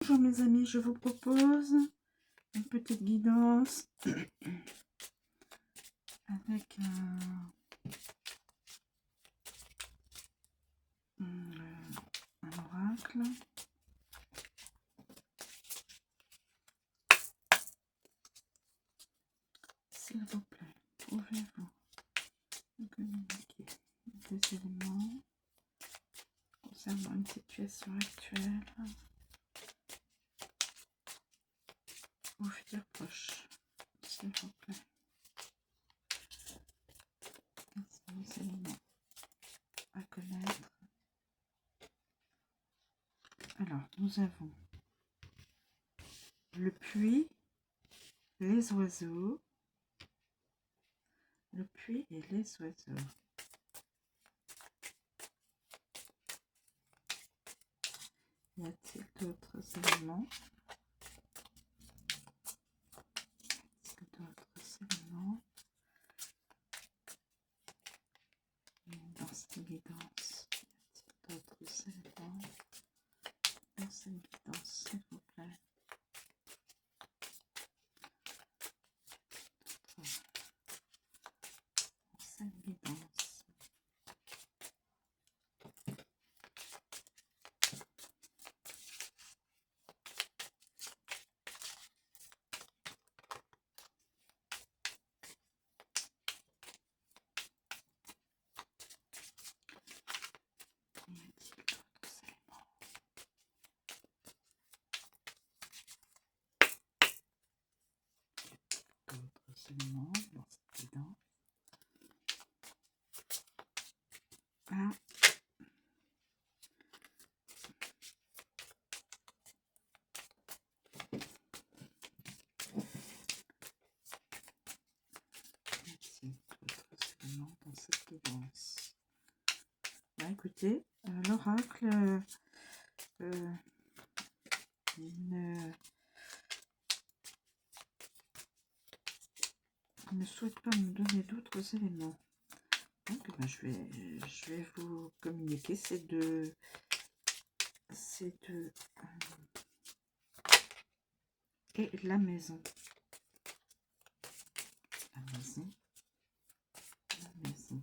Bonjour mes amis, je vous propose une petite guidance avec un oracle. S'il vous plaît, pouvez-vous me communiquer des éléments concernant une situation actuelle ou futur proche, s'il vous plaît. Des éléments à connaître. Alors, nous avons le puits, les oiseaux, le puits et les oiseaux. Y a-t-il d'autres éléments? Dans cette guidance, y a-t-il d'autres éléments dans cette guidance, s'il vous plaît? Dans cette guidance. D'autres éléments dans cette guidance. Ah. D'autres éléments dans cette guidance. Bah, écoutez, l'oracle ne souhaite pas me donner d'autres éléments. Donc ben, je vais vous communiquer ces deux et la maison. La maison. La maison.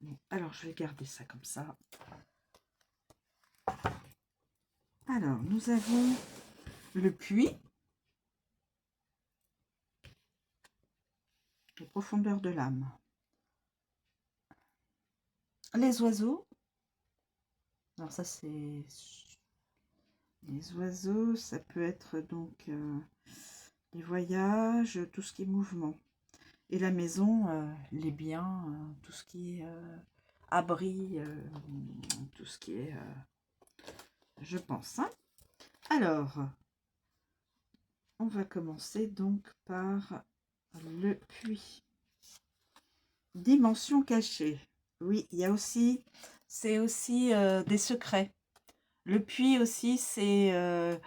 Bon, alors je vais garder ça comme ça. Alors, nous avons le puits, les profondeurs de l'âme. Les oiseaux. Alors ça c'est... Les oiseaux, ça peut être donc les voyages, tout ce qui est mouvement. Et la maison, les biens, tout ce qui est abri, tout ce qui est... je pense. Hein. Alors, on va commencer donc par le puits. Dimension cachée. Oui, il y a aussi... C'est aussi des secrets. Le puits aussi, c'est une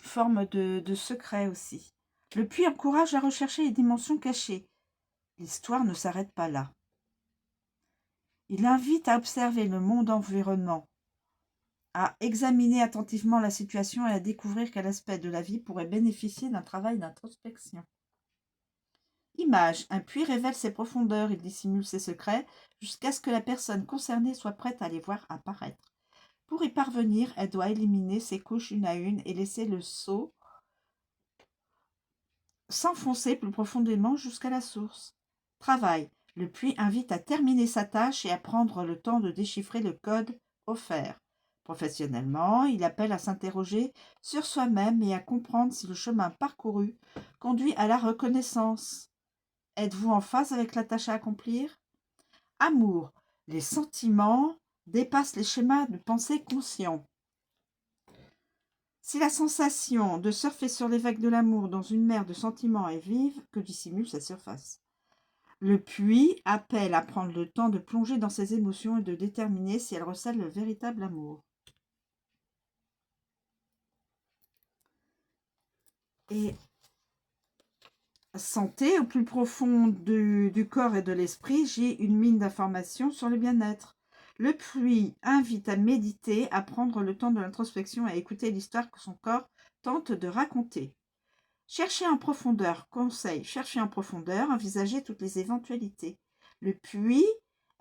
forme de secret aussi. Le puits encourage à rechercher les dimensions cachées. L'histoire ne s'arrête pas là. Il invite à observer le monde environnant, à examiner attentivement la situation et à découvrir quel aspect de la vie pourrait bénéficier d'un travail d'introspection. Image, un puits révèle ses profondeurs, il dissimule ses secrets, jusqu'à ce que la personne concernée soit prête à les voir apparaître. Pour y parvenir, elle doit éliminer ses couches une à une et laisser le seau s'enfoncer plus profondément jusqu'à la source. Travail. Le puits invite à terminer sa tâche et à prendre le temps de déchiffrer le code offert. Professionnellement, il appelle à s'interroger sur soi-même et à comprendre si le chemin parcouru conduit à la reconnaissance. Êtes-vous en phase avec la tâche à accomplir? Amour. Les sentiments dépassent les schémas de pensée conscients. Si la sensation de surfer sur les vagues de l'amour dans une mer de sentiments est vive, que dissimule sa surface? Le puits appelle à prendre le temps de plonger dans ses émotions et de déterminer si elles recèlent le véritable amour. Et Santé, au plus profond du corps et de l'esprit, j'ai une mine d'informations sur le bien-être. Le puits invite à méditer, à prendre le temps de l'introspection et à écouter l'histoire que son corps tente de raconter. Cherchez en profondeur, conseil, cherchez en profondeur, envisagez toutes les éventualités. Le puits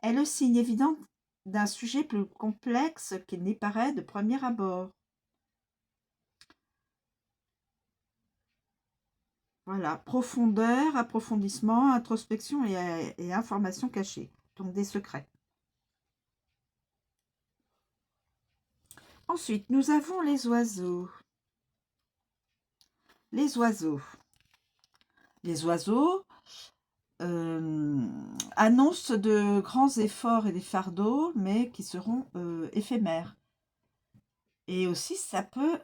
est le signe évident d'un sujet plus complexe qu'il n'y paraît de premier abord. Voilà, profondeur, approfondissement, introspection et information cachée, donc des secrets. Ensuite, nous avons les oiseaux. Les oiseaux. Les oiseaux annoncent de grands efforts et des fardeaux, mais qui seront éphémères. Et aussi, ça peut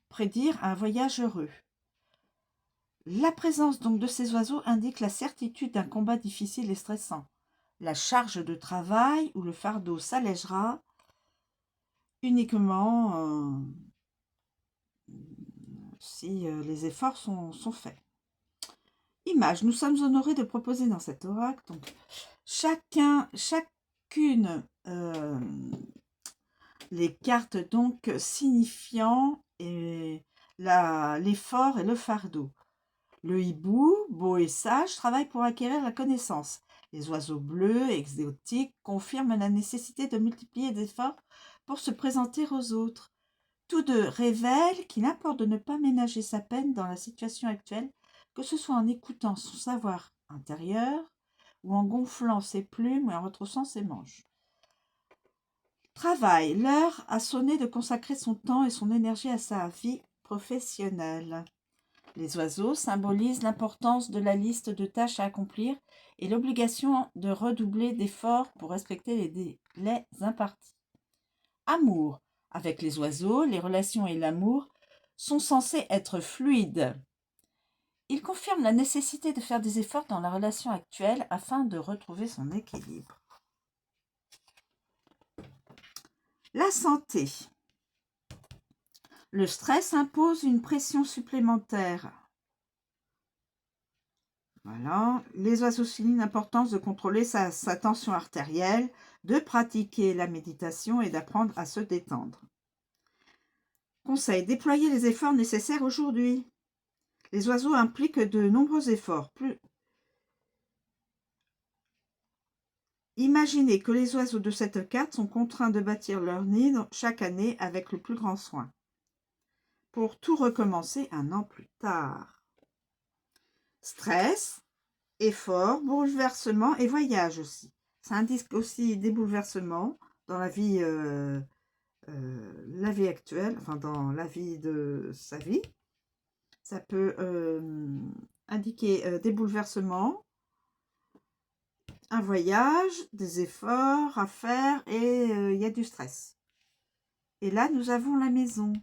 prédire un voyage heureux. La présence donc de ces oiseaux indique la certitude d'un combat difficile et stressant. La charge de travail ou le fardeau s'allégera uniquement si les efforts sont faits. Image, nous sommes honorés de proposer dans cet oracle donc chacune les cartes donc signifiant l'effort et le fardeau. Le hibou, beau et sage, travaille pour acquérir la connaissance. Les oiseaux bleus, exotiques, confirment la nécessité de multiplier les efforts pour se présenter aux autres. Tous deux révèlent qu'il importe de ne pas ménager sa peine dans la situation actuelle, que ce soit en écoutant son savoir intérieur ou en gonflant ses plumes ou en retroussant ses manches. Travail, l'heure a sonné de consacrer son temps et son énergie à sa vie professionnelle. Les oiseaux symbolisent l'importance de la liste de tâches à accomplir et l'obligation de redoubler d'efforts pour respecter les délais impartis. Amour. Avec les oiseaux, les relations et l'amour sont censés être fluides. Il confirme la nécessité de faire des efforts dans la relation actuelle afin de retrouver son équilibre. La santé. Le stress impose une pression supplémentaire. Voilà. Les oiseaux soulignent l'importance de contrôler sa tension artérielle, de pratiquer la méditation et d'apprendre à se détendre. Conseil, déployer les efforts nécessaires aujourd'hui. Les oiseaux impliquent de nombreux efforts. Imaginez que les oiseaux de cette carte sont contraints de bâtir leur nid chaque année avec le plus grand soin, pour tout recommencer un an plus tard. Stress, effort, bouleversement et voyage aussi. Ça indique aussi des bouleversements dans la vie actuelle, enfin dans la vie de sa vie. Ça peut indiquer des bouleversements, un voyage, des efforts à faire et il y a du stress. Et là, nous avons la maison.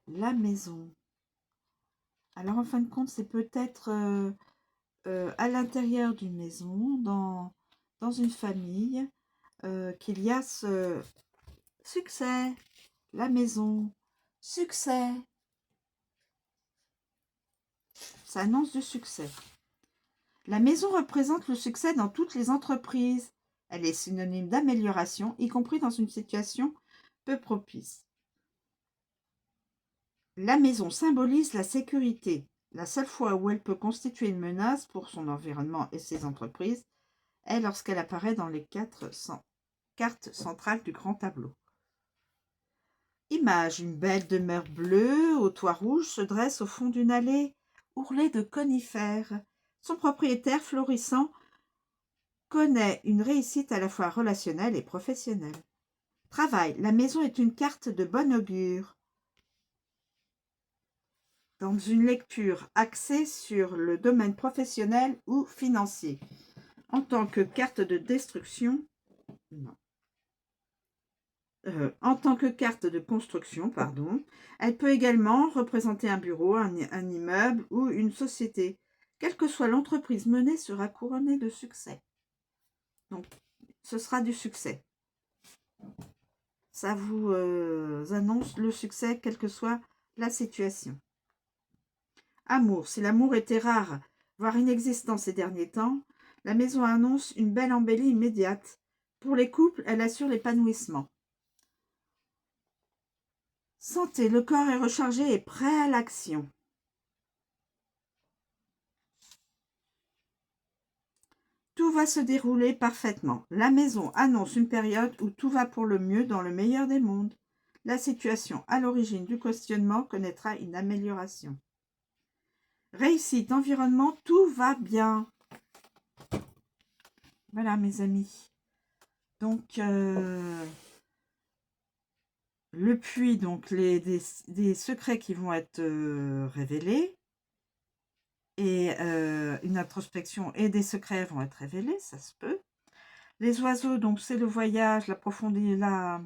La maison. Alors, en fin de compte, c'est peut-être à l'intérieur d'une maison, dans une famille, qu'il y a ce succès. La maison. Succès. Ça annonce du succès. La maison représente le succès dans toutes les entreprises. Elle est synonyme d'amélioration, y compris dans une situation peu propice. La maison symbolise la sécurité. La seule fois où elle peut constituer une menace pour son environnement et ses entreprises est lorsqu'elle apparaît dans les cartes centrales du grand tableau. Image, une belle demeure bleue au toit rouge se dresse au fond d'une allée ourlée de conifères. Son propriétaire florissant connaît une réussite à la fois relationnelle et professionnelle. Travail, la maison est une carte de bon augure. Dans une lecture axée sur le domaine professionnel ou financier. En tant que carte de destruction, non. En tant que carte de construction, pardon, elle peut également représenter un bureau, un immeuble ou une société. Quelle que soit l'entreprise menée sera couronnée de succès. Donc, ce sera du succès. Ça vous annonce le succès, quelle que soit la situation. Amour. Si l'amour était rare voire inexistant ces derniers temps, la maison annonce une belle embellie immédiate. Pour les couples, elle assure l'épanouissement. Santé, le corps est rechargé et prêt à l'action. Tout va se dérouler parfaitement. La maison annonce une période où tout va pour le mieux dans le meilleur des mondes. La situation à l'origine du questionnement connaîtra une amélioration. Réussite, environnement, tout va bien. Voilà mes amis. Donc, le puits, donc des secrets qui vont être révélés. Et une introspection et des secrets vont être révélés, ça se peut. Les oiseaux, donc c'est le voyage, la profondeur,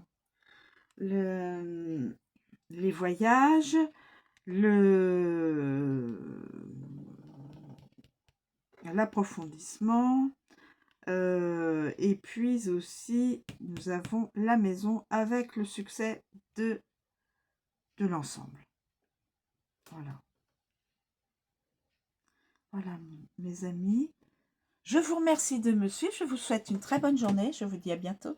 les voyages, l'approfondissement. Et puis aussi, nous avons la maison avec le succès de l'ensemble. Voilà. Voilà, mes amis. Je vous remercie de me suivre. Je vous souhaite une très bonne journée. Je vous dis à bientôt.